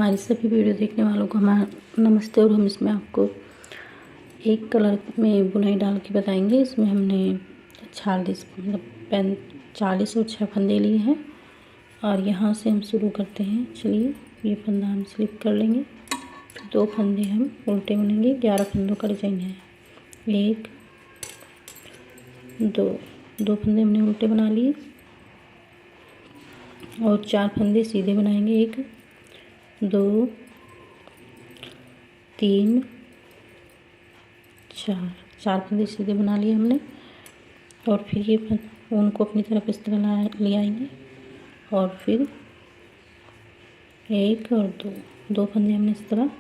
हमारी सभी वीडियो देखने वालों को हमारा नमस्ते। और हम इसमें आपको एक कलर में बुनाई डाल के बताएंगे। इसमें हमने 40 मतलब 40 और 6 फंदे लिए हैं और यहाँ से हम शुरू करते हैं। चलिए, ये फंदा हम स्लिप कर लेंगे, फिर 2 फंदे हम उल्टे बुनेंगे। 11 फंदों का डिजाइन है। 1 2 फंदे हमने उल्टे बना लिए और 4 फंदे सीधे बनाएंगे। 1 2 3 4 फंदे सीधे बना लिए हमने। और फिर ये ऊन को अपनी तरफ इस तरह ले आएंगे और फिर 1 और 2 फंदे हमने इस तरह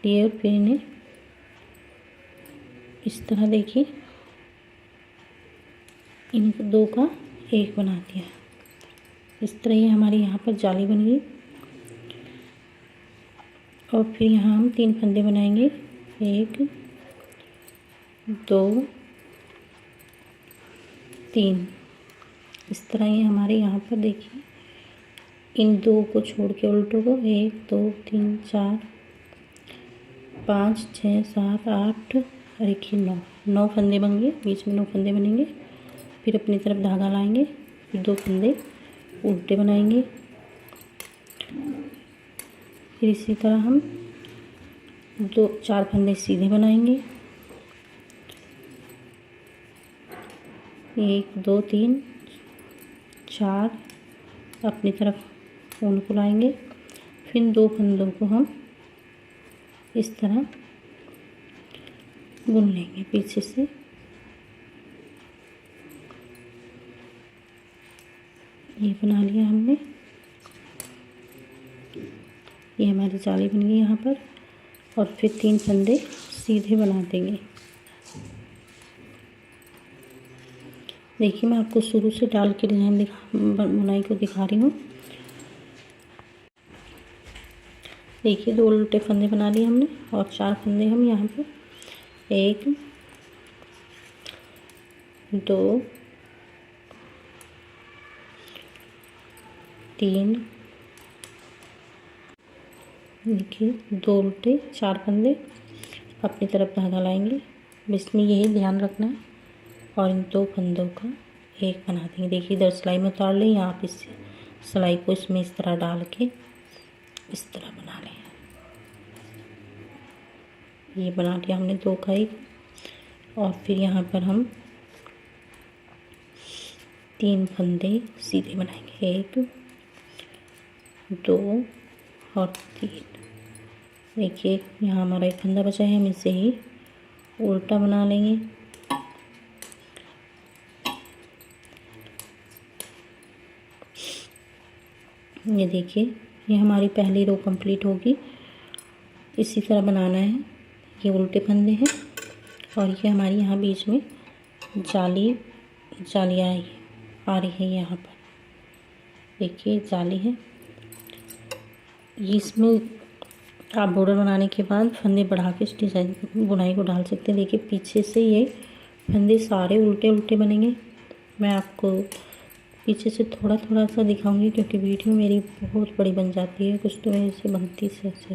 लिए और फिर इन्हें इस तरह देखिए इन 2 का 1 बना दिया। इस तरह ये हमारी यहाँ पर जाली बन गई। और फिर यहाँ हम 3 फंदे बनाएंगे। 1 2 3 इस तरह ये हमारे यहाँ पर देखिए इन 2 को छोड़ के उल्टों को 1 2 3 4 5 6 7 8 और 1 9 फंदे बनेंगे। बीच में 9 फंदे बनेंगे। फिर अपनी तरफ धागा लाएंगे, फिर 2 फंदे उल्टे बनाएंगे। फिर इसी तरह हम 4 फंदे सीधे बनाएंगे। 1 2 3 4 अपनी तरफ ऊन को लाएंगे। फिर 2 फंदों को हम इस तरह बुन लेंगे पीछे से। ये बना लिया हमने। ये हमारी जाली बन गई यहाँ पर। और फिर 3 फंदे सीधे बना देंगे। देखिए, मैं आपको शुरू से डाल के डिजाइन बुनाई को दिखा रही हूँ। देखिए, 2 उल्टे फंदे बना लिए हमने और 4 फंदे हम यहाँ पर 1 2 3 देखिए 2 उल्टे 4 फंदे अपनी तरफ धागा लाएंगे। इसमें यही ध्यान रखना है और इन 2 फंदों का 1 बना देंगे। देखिए, इधर सिलाई में उतार लें, यहाँ पे सिलाई को इसमें इस तरह डाल के इस तरह बना लें। ये बना लिया हमने 2 का 1। और फिर यहाँ पर हम 3 फंदे सीधे बनाएंगे। 1 2 और 3। देखिए, यहाँ हमारा 1 फंदा बचा है, हम इसे ही उल्टा बना लेंगे। ये देखिए, ये हमारी पहली रो कंप्लीट होगी। इसी तरह बनाना है। ये उल्टे फंदे हैं और ये हमारी यहाँ बीच में जालियाँ आ रही है। यहाँ पर देखिए जाली है। इसमें आप बॉर्डर बनाने के बाद फंदे बढ़ा के इस डिज़ाइन बुनाई को डाल सकते हैं। देखिए, पीछे से ये फंदे सारे उल्टे उल्टे बनेंगे। मैं आपको पीछे से थोड़ा थोड़ा सा दिखाऊंगी क्योंकि वीडियो मेरी बहुत बड़ी बन जाती है। कुछ तो मेरे से बनती से अच्छा।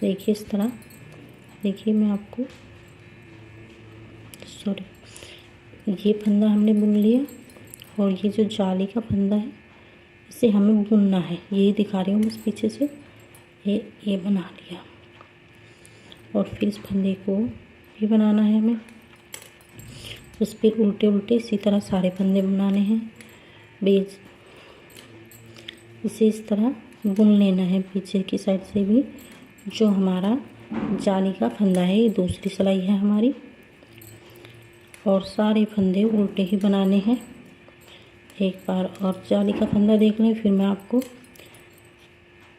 देखिए इस तरह। देखिए, मैं आपको ये फंदा हमने बुन लिया और ये जो जाली का फंदा है इसे हमें बुनना है। यही दिखा रही हूँ बस पीछे से। ये बना लिया और फिर इस फंदे को भी बनाना है हमें। उस पर उल्टे उल्टे इसी तरह सारे फंदे बनाने हैं। बेज इसे इस तरह बुन लेना है। पीछे की साइड से भी जो हमारा जाली का फंदा है, ये दूसरी सिलाई है हमारी। और सारे फंदे उल्टे ही बनाने हैं। एक बार और जाली का फंदा देख लें, फिर मैं आपको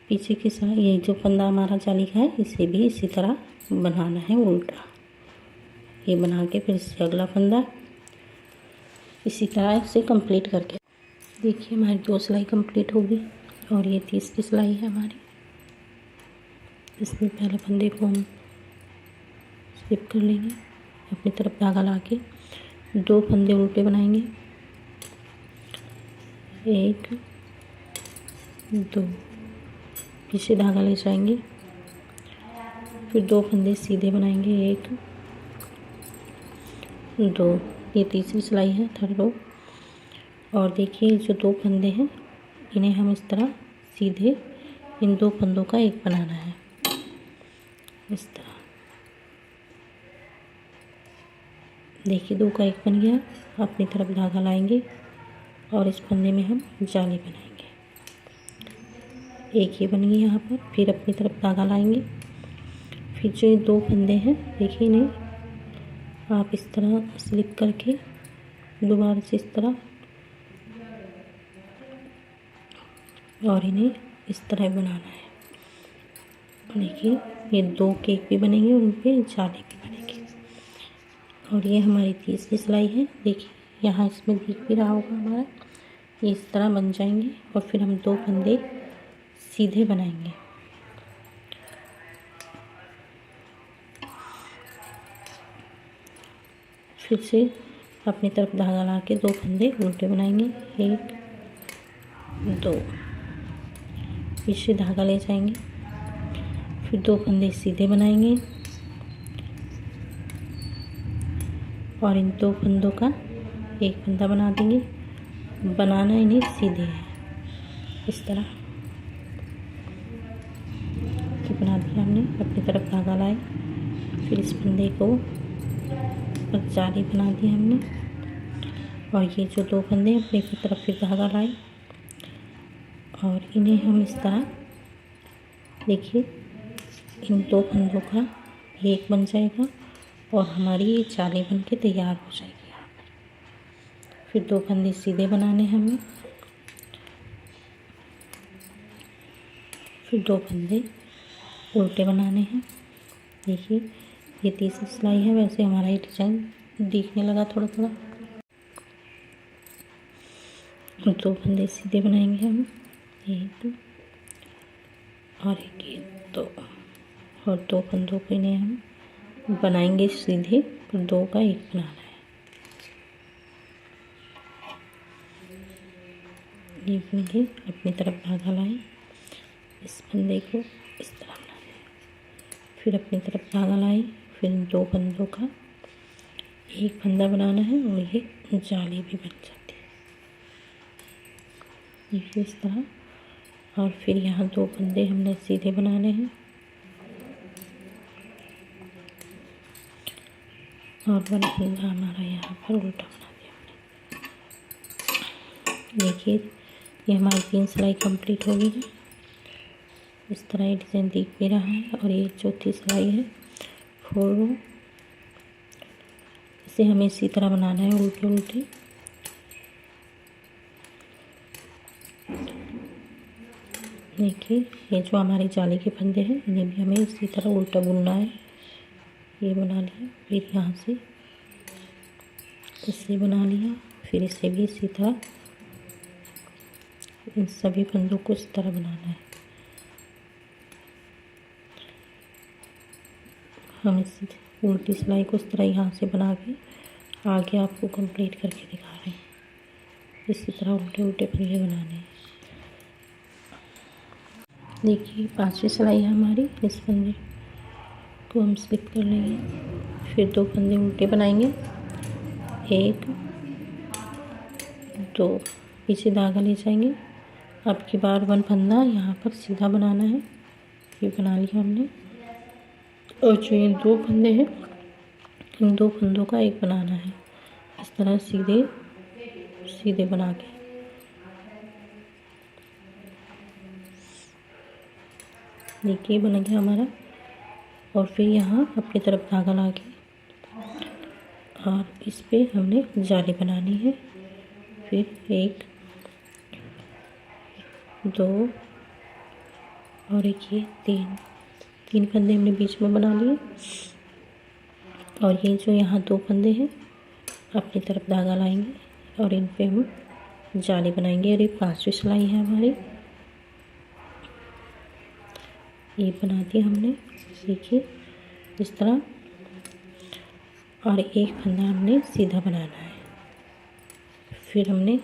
पीछे की साइड ये जो फंदा हमारा जाली का है इसे भी इसी तरह बनाना है उल्टा। ये बना के फिर इससे अगला फंदा इसी तरह से कंप्लीट करके देखिए हमारी 2 सिलाई कंप्लीट होगी। और ये तीसरी सिलाई है हमारी। इसमें पहले फंदे को हम स्लिप कर लेंगे, अपनी तरफ धागा ला के 2 फंदे उल्टे बनाएंगे। 1 2 पीछे धागा ले जाएंगे, फिर 2 फंदे सीधे बनाएंगे, 1 2, ये तीसरी सिलाई है, थर्ड रो। और देखिए जो 2 फंदे हैं इन्हें हम इस तरह सीधे इन 2 फंदों का एक बनाना है, इस तरह। देखिए 2 का एक बन गया। अपनी तरफ धागा लाएंगे और इस फंदे में हम जाली बनाएंगे, एक ये बन गई यहाँ पर। फिर अपनी तरफ धागा लाएंगे, फिर जो ये 2 फंदे हैं देखिए इन्हें आप इस तरह स्लिप करके दोबारा से इस तरह, और इन्हें इस तरह बनाना है। देखिए ये 2 केक भी बनेंगे और उन पर जाली भी बनेगी। और ये हमारी तीसरी सिलाई है। देखिए यहाँ इसमें दिख भी रहा होगा हमारा, ये इस तरह बन जाएंगे। और फिर हम 2 फंदे सीधे बनाएंगे, फिर से अपनी तरफ धागा ला के 2 फंदे उल्टे बनाएंगे, 1 2, पीछे धागा ले जाएंगे, फिर 2 फंदे सीधे बनाएंगे और इन 2 फंदों का एक फंदा बना देंगे। बनाना इन्हें सीधे है, इस तरह कि बना दिया हमने। अपनी तरफ धागा लाए, फिर इस फंदे को और जाली बना दी हमने। और ये जो 2 फंदे अपनी तरफ फिर धागा लाए और इन्हें हम इस तरह, देखिए इन 2 फंदों का एक बन जाएगा और हमारी ये जाली बन के तैयार हो जाएगी। यहाँ पर फिर 2 फंदे सीधे बनाने हमें, फिर 2 फंदे उल्टे बनाने हैं। देखिए ये तीसरी सिलाई है। वैसे हमारा ये डिजाइन दिखने लगा थोड़ा थोड़ा। 2 फंदे सीधे बनाएंगे हम, 1 और 1 ये 2, और 2 फंदों को इन्हें हम बनाएंगे सीधे, फिर 2 का एक बनाना है। ये फंदे अपनी तरफ धागा लाएं, इस फंदे को इस तरह बनाना है, फिर अपनी तरफ धागा लाएं, फिर 2 फंदों का एक फंदा बनाना है और ये जाली भी बन जाती है, देखिए इस तरह। और फिर यहाँ 2 फंदे हमने सीधे बनाने हैं और 1 फंदा हमारा यहाँ पर उल्टा बना दिया हमने। देखिए ये हमारी 3 सिलाई कंप्लीट हो गई है। इस तरह ये डिज़ाइन दिख भी रहा है। और ये चौथी सिलाई है, 4 रो। इसे हमें इसी तरह बनाना है, उल्टे उल्टे। देखिए ये जो हमारी जाली के फंदे हैं इन्हें भी हमें इसी तरह उल्टा बुनना है। ये बना लिया, फिर यहाँ से इसे बना लिया, फिर इसे भी इसी तरह, इन सभी फंदों को इस तरह बनाना है। हम इस उल्टी सिलाई को इस तरह यहाँ से बना के आगे आपको कंप्लीट करके दिखा रहे हैं। इसी तरह उल्टे उल्टे फंदे बनाने हैं। देखिए 5वीं सिलाई है हमारी। इस फंदे को हम स्लिप कर लेंगे, फिर 2 फंदे उल्टे बनाएंगे, 1 2, पीछे धागा ले जाएंगे। अब की बार 1 फंदा यहाँ पर सीधा बनाना है, ये बना लिया हमने। और जो ये 2 फंदे हैं इन 2 फंदों का एक बनाना है, इस तरह सीधे सीधे बना के। देखिए बन गया हमारा। और फिर यहाँ अपनी तरफ धागा ला के और इस पे हमने जाली बनानी है। फिर 1 2 और एक ये 3 फंदे हमने बीच में बना लिए। और ये जो यहाँ 2 फंदे हैं अपनी तरफ धागा लाएंगे और इन पे हम जाली बनाएंगे। और ये 5वीं सिलाई है हमारी, ये बना दी हमने, देखिए इस तरह। और एक फंदा हमने सीधा बनाना है, फिर हमने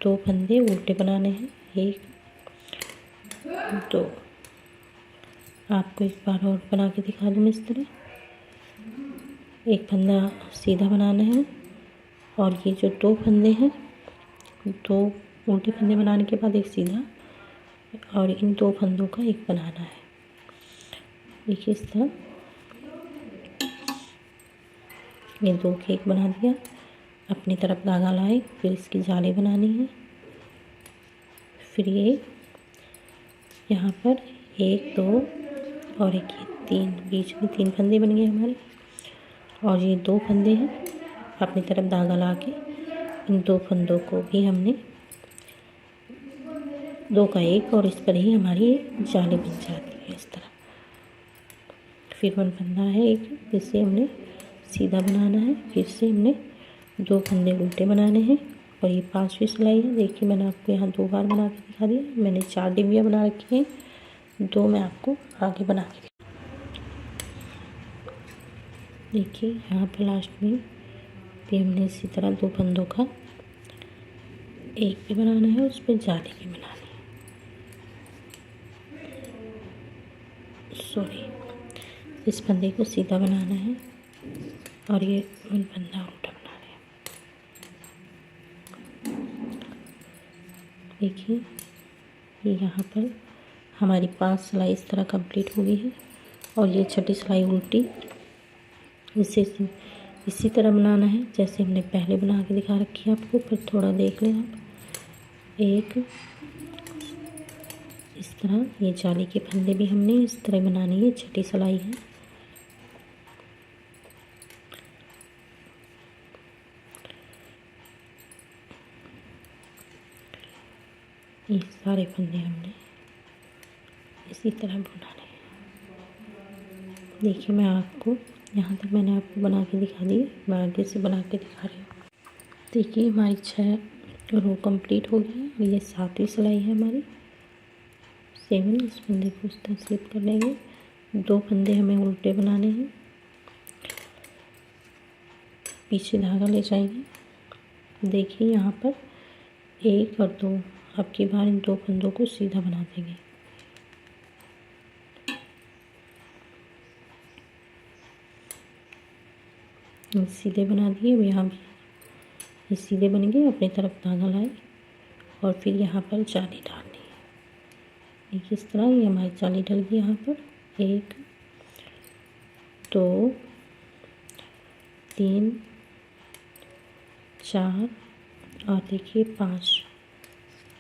2 फंदे उल्टे बनाने हैं, 1 2, आपको एक बार और बना के दिखा दूँ इस तरह। एक फंदा सीधा बनाना है और ये जो 2 फंदे हैं, 2 उल्टे फंदे बनाने के बाद एक सीधा और इन 2 फंदों का एक बनाना है। देखिए इस तरह ये 2 के एक बना दिया। अपनी तरफ धागा लाए, फिर इसकी जाली बनानी है। फिर ये यहाँ पर 1 2 और एक ये 3, बीच में 3 फंदे बन गए हमारे। और ये 2 फंदे हैं, अपनी तरफ धागा ला के इन 2 फंदों को भी हमने 2 का 1 और इस पर ही हमारी जाली बन जाती है इस तरह। फिर 1 फंदा है एक, इसे हमने सीधा बनाना है। फिर से हमने 2 फंदे उल्टे बनाने हैं और ये 5वीं सिलाई है। देखिए मैंने आपको यहाँ 2 बार बना के दिखा दिया। मैंने 4 डिब्बियाँ बना रखी हैं, 2 मैं आपको आगे बना के देखिए। यहाँ पर लास्ट में भी हमने इसी तरह 2 फंदों का एक भी बनाना है, उस पर जाली भी बनानी है। सॉरी, इस फंदे को सीधा बनाना है और ये फंदा उल्टा बनाना है। देखिए ये यहाँ पर हमारी 5 सिलाई इस तरह कंप्लीट हो गई है और ये छठी सिलाई उल्टी इसे इसी तरह बनाना है जैसे हमने पहले बना के दिखा रखी है आपको। फिर थोड़ा देख लें आप। एक इस तरह ये जाली के फंदे भी हमने इस तरह बनानी है, छठी सिलाई है। ये सारे फंदे हमने इसी तरह बनाने हैं। देखिए मैं आपको यहाँ तक मैंने आपको बना के दिखा दी, मैं आगे से बना के दिखा रही हूँ। देखिए हमारी 6 रो कंप्लीट हो गई है और ये 7वीं सिलाई है हमारी। 7 इस फंदे को इस तरह स्लिप कर लेंगे। 2 फंदे हमें उल्टे बनाने हैं, पीछे धागा ले जाएंगे। देखिए यहाँ पर 1 और 2, अब की बार इन 2 फंदों को सीधा बना देंगे। सीधे बना दिए। अब यहाँ भी ये सीधे बन गए। अपनी तरफ धागा लाए और फिर यहाँ पर जाली डालनी है। एक इस तरह ये हमारी जाली डल गई यहाँ पर। 1 2 3 4 और देखिए 5।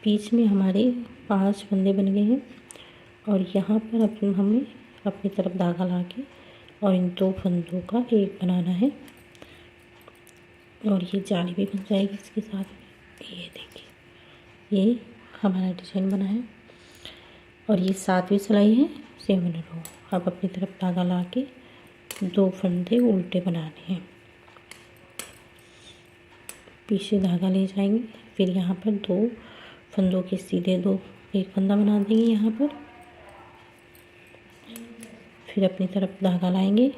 बीच में हमारे 5 फंदे बन गए हैं और यहाँ पर हमें अपनी तरफ धागा ला के और इन 2 फंदों का एक बनाना है और ये जाली भी बन जाएगी इसके साथ में। ये देखिए ये हमारा डिजाइन बना है और ये 7वीं सिलाई है, 7 रो। अब अपनी तरफ धागा ला के 2 फंदे उल्टे बनाने हैं, पीछे धागा ले जाएंगे। फिर यहाँ पर 2 फंदों के सीधे 2 एक फंदा बना देंगे यहाँ पर। फिर अपनी तरफ धागा लाएंगे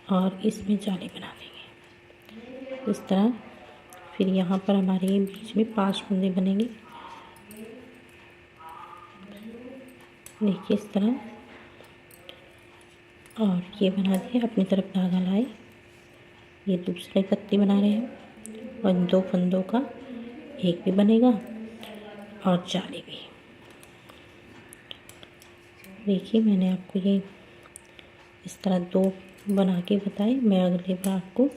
और इसमें जाली बना देंगे इस तरह। फिर यहाँ पर हमारे बीच में 5 फंदे बनेंगे। देखिए इस तरह और ये बना दिया। अपनी तरफ धागा लाए, ये दूसरी पत्ती बना रहे हैं और इन 2 फंदों का एक भी बनेगा और जाली भी। देखिए मैंने आपको ये इस तरह 2 बना के बताए। मैं अगली बार आपको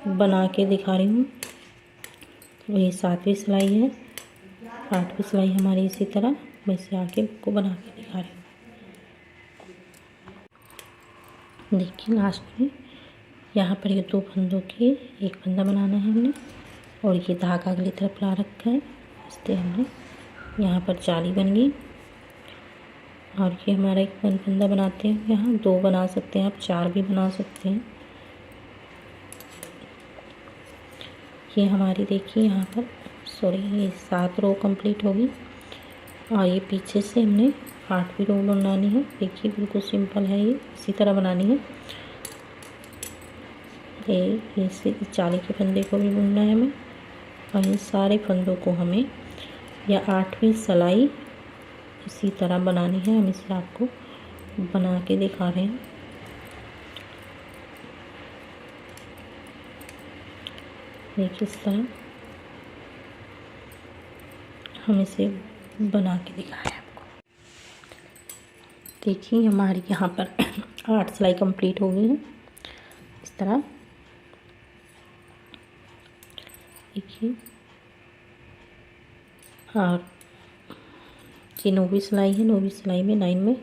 बना के दिखा रही हूँ। ये 7वीं सिलाई है, 8वीं सिलाई हमारी इसी तरह मैं इसे आगे आपको बना के दिखा रही हूँ। देखिए लास्ट में यहाँ पर ये 2 फंदों के एक फंदा बनाना है हमने और ये धागा अगली तरफ ला रखा है, इसलिए हमने यहाँ पर जाली बन गई। और ये हमारा एक फंदा बनाते हैं, यहाँ 2 बना सकते हैं आप, 4 भी बना सकते हैं। ये हमारी देखिए यहाँ पर ये 7 रो कंप्लीट होगी और ये पीछे से हमने 8वीं रो बनानी है। देखिए बिल्कुल सिंपल है, ये इसी तरह बनानी है। ये से जाली के फंदे को भी बुनना है हमें और इन सारे फंदों को हमें या 8वीं सिलाई इसी तरह बनानी है। हम इसे आपको बना के दिखा रहे हैं। देखिए इस तरह हम इसे बना के दिखाएं आपको। देखिए हमारी यहाँ पर 8 सिलाई कंप्लीट हो गई है। इस तरह देखिए, और ये 9वीं सिलाई है। 9वीं सिलाई में 9 में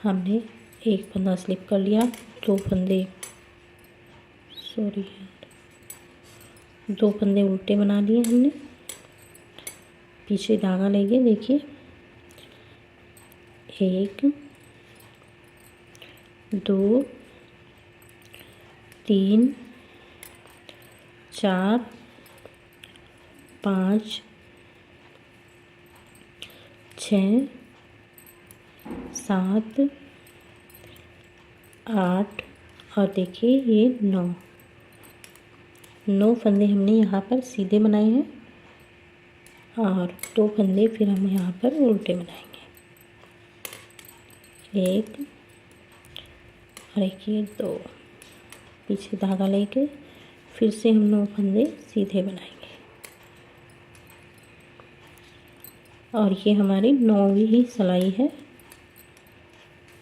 हमने एक फंदा स्लिप कर लिया, 2 फंदे उल्टे बना लिए हमने। पीछे धागा लेंगे, देखिए 1 2 3 4 5 6 7 8 और देखिए ये 9 फंदे हमने यहाँ पर सीधे बनाए हैं और 2 फंदे फिर हम यहाँ पर उल्टे बनाएंगे। 1 और एक ये 2, पीछे धागा लेके फिर से हम 9 फंदे सीधे बनाएंगे। और ये हमारी 9वीं ही सिलाई है।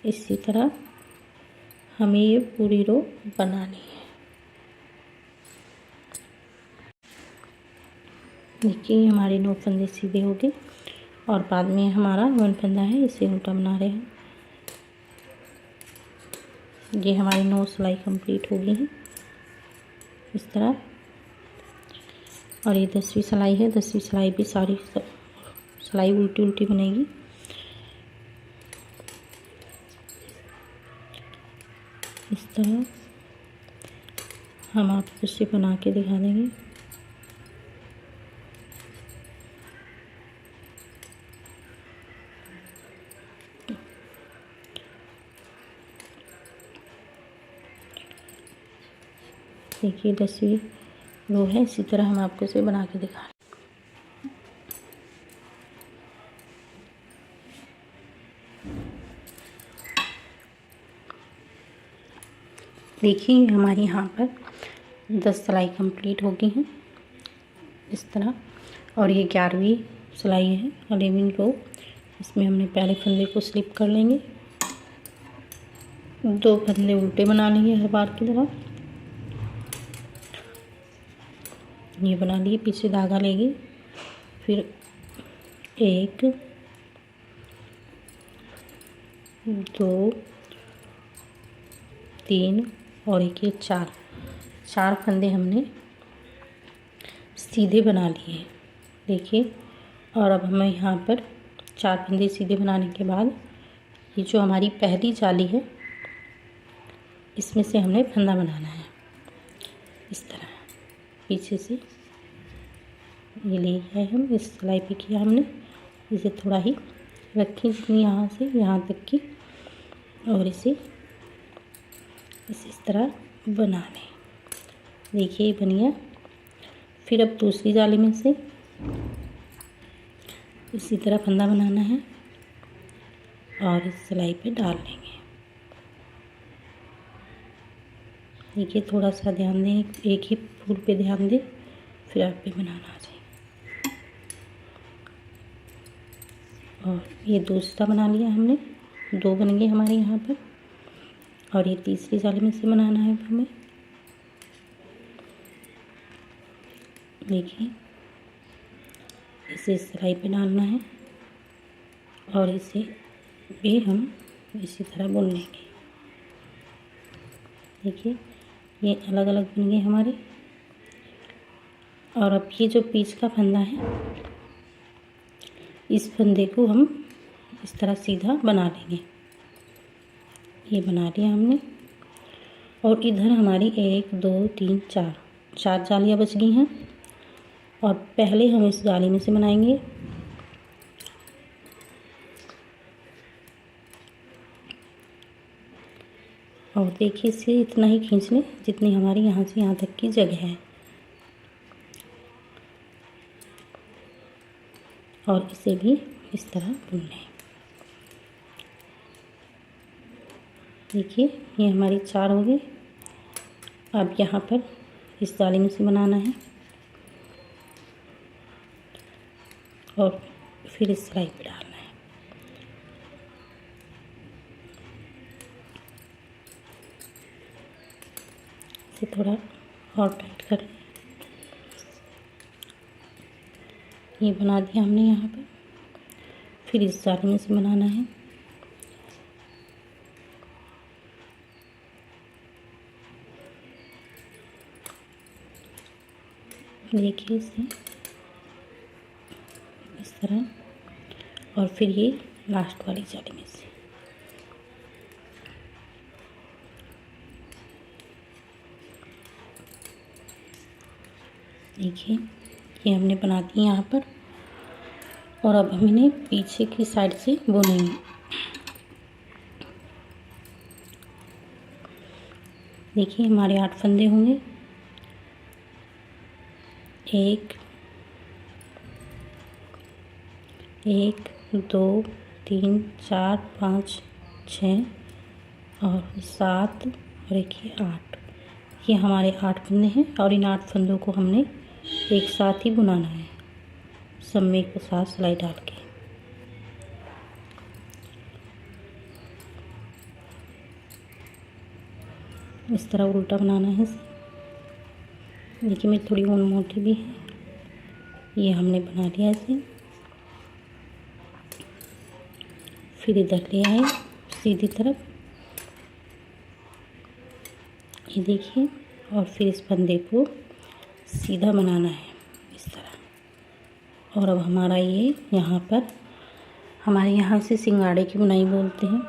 इसी तरह हमें ये पूरी रो बनानी है। देखिए हमारे 9 फंदे सीधे हो गए और बाद में हमारा 1 फंदा है, इसे उल्टा बना रहे हैं। ये हमारी 9 सिलाई कंप्लीट हो गई है इस तरह। और ये 10वीं सिलाई है। 10वीं सिलाई भी सारी सिलाई उल्टी उल्टी बनेगी। इस तरह हम आपको इसे बना के दिखा देंगे। देखिए 10वीं रो है। इसी तरह हम आपको इसे बना के दिखा रहे हैं। देखिए हमारी यहाँ पर 10 सिलाई कंप्लीट हो गई हैं इस तरह। और ये 11वीं सिलाई है, 11वीं रो। इसमें हमने पहले फंदे को स्लिप कर लेंगे, 2 फंदे उल्टे बना लेंगे हर बार की तरह। ये बना लिए, पीछे धागा लेंगे, फिर 1 2 3 और एक ये 4 फंदे हमने सीधे बना लिए। देखिए, और अब हमें यहाँ पर 4 फंदे सीधे बनाने के बाद ये जो हमारी पहली जाली है इसमें से हमने फंदा बनाना है। इस तरह पीछे से ये ले गए हम, इस सिलाई पे किया हमने, इसे थोड़ा ही रखी जितनी यहाँ से यहाँ तक की, और इसे इस तरह बना लें। देखिए ये बन गया। फिर अब दूसरी जाली में से इसी तरह फंदा बनाना है और इस सिलाई पे डाल लेंगे। देखिए थोड़ा सा ध्यान दें, एक ही फूल पे ध्यान दें, फिर आप पे बनाना आ जाए। और ये दूसरा बना लिया हमने, 2 बन गए हमारे यहाँ पर। और ये तीसरी जाली में से बनाना है हमें। देखिए इसे सिलाई पे डालना है और इसे भी हम इसी तरह बुन लेंगे। देखिए ये अलग अलग बन गए हमारे। और अब ये जो बीच का फंदा है, इस फंदे को हम इस तरह सीधा बना लेंगे। ये बना लिया हमने। और इधर हमारी 1 2 3 4 जालियाँ बच गई हैं। और पहले हम इस जाली में से बनाएंगे। और देखिए इसे इतना ही खींच लें जितनी हमारी यहाँ से यहाँ तक की जगह है। और इसे भी इस तरह बुन लें। देखिए ये हमारी 4 हो गई। अब यहाँ पर इस जाली में से बनाना है और फिर इस सिलाई पे डालना है। इसे थोड़ा और टाइट कर लें। ये बना दिया हमने यहाँ पर। फिर इस जाली में से बनाना है। देखिए इसे इस तरह, और फिर ये लास्ट वाली जाली में से। देखिए ये हमने बना दी यहाँ पर, और अब हम इन्हें पीछे की साइड से बुनेंगे। देखिए हमारे 8 फंदे होंगे। 1 2 3 4 5 6 और 7 और एक ये 8। ये हमारे 8 फंदे हैं और इन 8 फंदों को हमने एक साथ ही बुनाना है, सब में एक साथ सिलाई डाल के। इस तरह उल्टा बनाना है इसे। देखिए मेरी थोड़ी ऊन मोटी भी है। ये हमने बना लिया इसे। फिर इधर ले आए सीधी तरफ, ये देखिए, और फिर इस फंदे को सीधा बनाना है इस तरह। और अब हमारा ये यहाँ पर, हमारे यहाँ से सिंगाड़े की बुनाई बोलते हैं,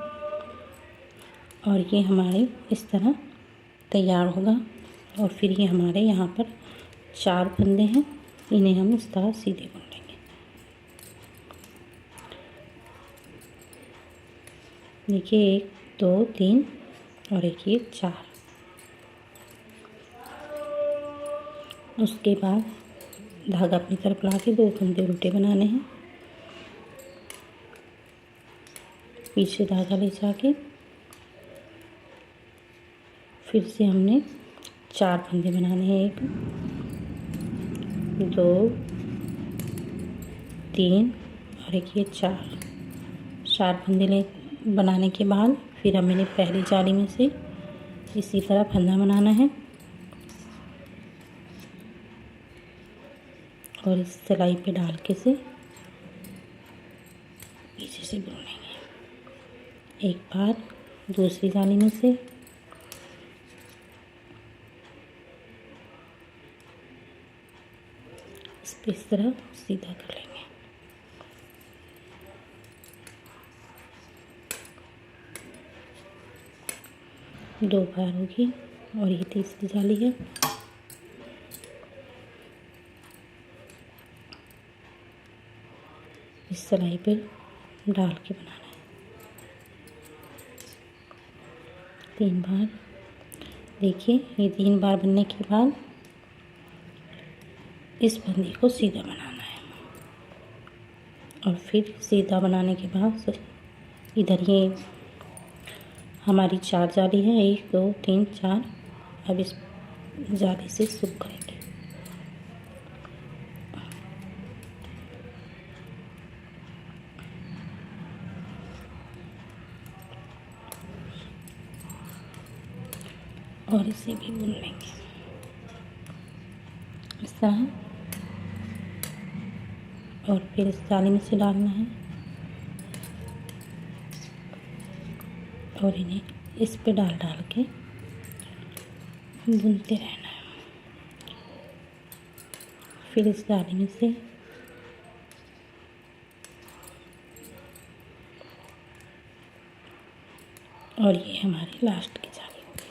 और ये हमारे इस तरह तैयार होगा। और फिर ये हमारे यहाँ पर 4 फंदे हैं, इन्हें हम इस तरह सीधे बुन लेंगे। देखिए 1 2 3 और एक ये 4। उसके बाद धागा अपनी तरफ ला के 2 फंदे उल्टे बनाने हैं। पीछे धागा ले जाके फिर से हमने 4 फंदे बनाने हैं। 1 2 3 और एक ये 4 फंदे ले बनाने के बाद फिर हमें पहली जाली में से इसी तरह फंदा बनाना है और इस सिलाई पे डाल के से पीछे से बुन लेंगे। एक बार दूसरी जाली में से इस पे इस तरह सीधा कर लेंगे। दो बार होगी और ये तीसरी जाली है। इस सिलाई पे डाल के बनाना है 3 बार। देखिए ये 3 बार बनने के बाद इस फंदे को सीधा बनाना है, और फिर सीधा बनाने के बाद इधर ये हमारी 4 जाली है, 1 2 3 4। अब इस जाली से शुरू करेंगे। और इसे भी बुन लेंगे इस तरह, और फिर इस जाली में से डालना है और इन्हें इस पे डाल डाल के बुनते रहना है। फिर इस जाली में से और ये हमारी लास्ट की जाली होगी।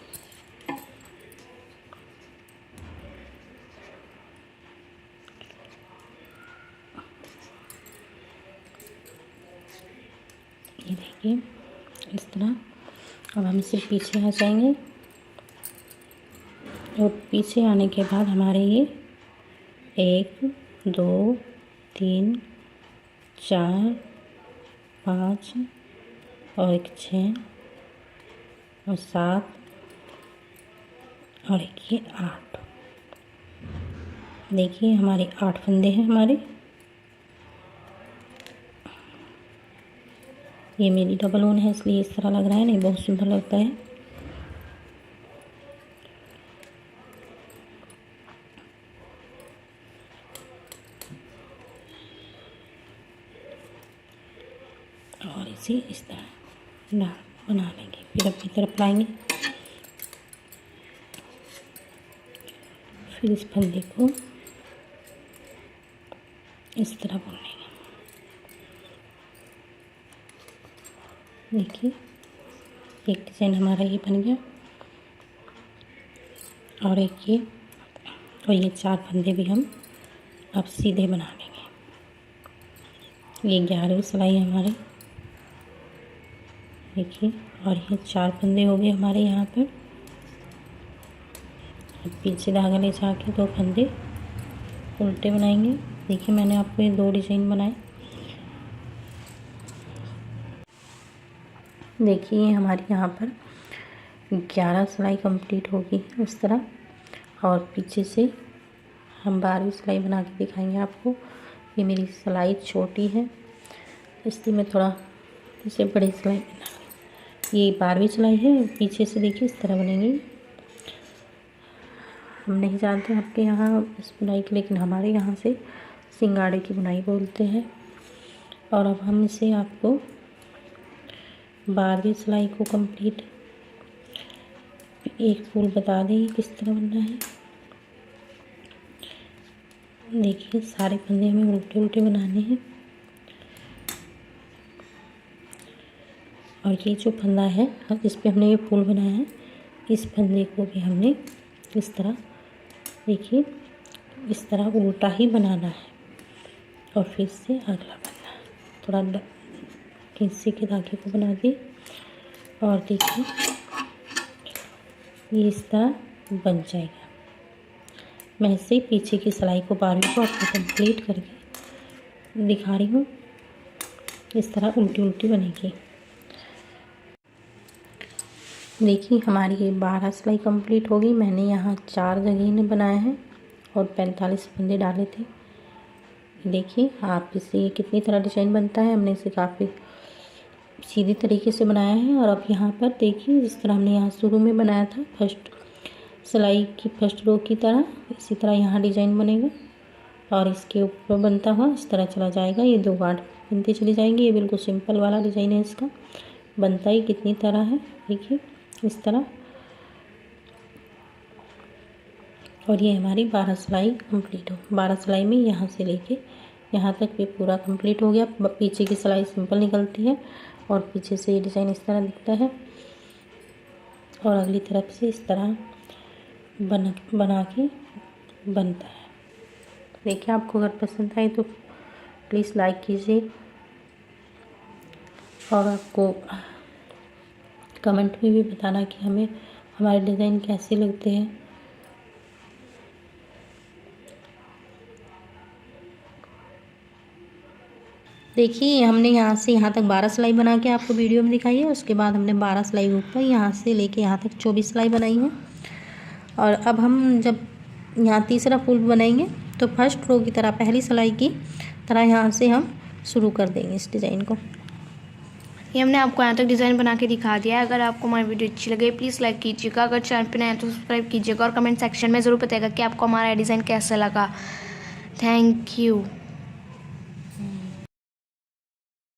ये देखिए इस तरह। अब हम इसे पीछे आ जाएंगे, और पीछे आने के बाद हमारे ये 1 2 3 4 5 और एक 6 और 7 और एक ये 8। देखिए हमारे 8 फंदे हैं हमारे। ये मेरी डबल ऊन है इसलिए इस तरह लग रहा है, नहीं बहुत सुंदर लगता है। और इसे इस तरह बना लेंगे, फिर अपनी तरफ लाएंगे, फिर इस फंदे को इस तरह बुन लेंगे। देखिए एक डिज़ाइन हमारा ये बन गया और एक ये, और ये 4 फंदे भी हम अब सीधे बना लेंगे। ये 11वीं सिलाई है हमारी। देखिए और ये 4 फंदे हो गए हमारे यहाँ पर। अब पीछे धागा ले जाके 2 फंदे उल्टे बनाएंगे। देखिए मैंने आपको ये 2 डिज़ाइन बनाए। देखिए हमारी यहाँ पर 11 सिलाई कंप्लीट होगी इस तरह, और पीछे से हम 12वीं सिलाई बना के दिखाएंगे आपको। ये मेरी सिलाई छोटी है इसलिए मैं थोड़ा इसे बड़ी सिलाई बना, ये 12वीं सिलाई है। पीछे से देखिए इस तरह बनेगी। हम नहीं जानते आपके यहाँ इस बुनाई की, लेकिन हमारे यहाँ से सिंगाड़े की बुनाई बोलते हैं। और अब हम इसे आपको 12वीं सिलाई को कंप्लीट एक फूल बता दें किस तरह बनना है। देखिए सारे फंदे हमें उल्टे उल्टे बनाने हैं, और ये जो फंदा है जिस पे हमने ये फूल बनाया है, इस फंदे को भी हमने इस तरह, देखिए इस तरह उल्टा ही बनाना है। और फिर से अगला फंदा थोड़ा खींचे के धागे को बना दिए, और देखिए ये इस तरह बन जाएगा। मैं इसे पीछे की सिलाई को 12वीं को आपको कंप्लीट करके दिखा रही हूँ। इस तरह उल्टी उल्टी बनेगी। देखिए हमारी ये 12 सिलाई कंप्लीट होगी। मैंने यहाँ 4 जगह ने बनाए हैं और 45 फंदे डाले थे। देखिए आप इसे कितनी तरह डिज़ाइन बनता है। हमने इसे काफ़ी सीधी तरीके से बनाया है। और अब यहाँ पर देखिए जिस तरह हमने यहाँ शुरू में बनाया था फर्स्ट सिलाई की फर्स्ट रो की तरह, इसी तरह यहाँ डिज़ाइन बनेगा और इसके ऊपर बनता हुआ इस तरह चला जाएगा। ये 2 गांठ बनती चली जाएंगी। ये बिल्कुल सिंपल वाला डिज़ाइन है, इसका बनता ही कितनी तरह है। देखिए इस तरह। और ये हमारी 12 सिलाई कंप्लीट हो। 12 सिलाई में यहाँ से लेके यहाँ तक भी पूरा कंप्लीट हो गया। पीछे की सिलाई सिंपल निकलती है और पीछे से ये डिज़ाइन इस तरह दिखता है, और अगली तरफ से इस तरह बना के बनता है। देखिए आपको अगर पसंद आए तो प्लीज़ लाइक कीजिए, और आपको कमेंट में भी बताना कि हमें हमारे डिज़ाइन कैसे लगते हैं। देखिए हमने यहाँ से यहाँ तक 12 सिलाई बना के आपको वीडियो में दिखाई है। उसके बाद हमने 12 सिलाई ऊपर यहाँ से लेके यहाँ तक 24 सिलाई बनाई है। और अब हम जब यहाँ तीसरा फूल बनाएंगे तो फर्स्ट रो की तरह पहली सिलाई की तरह यहाँ से हम शुरू कर देंगे इस डिज़ाइन को। ये हमने आपको यहाँ तक डिज़ाइन बना के दिखा दिया है। अगर आपको हमारी वीडियो अच्छी लगे प्लीज़ लाइक कीजिएगा। अगर चैनल पर नए हैं तो सब्सक्राइब कीजिएगा, और कमेंट सेक्शन में ज़रूर बताइएगा कि आपको हमारा डिज़ाइन कैसा लगा। Thank you.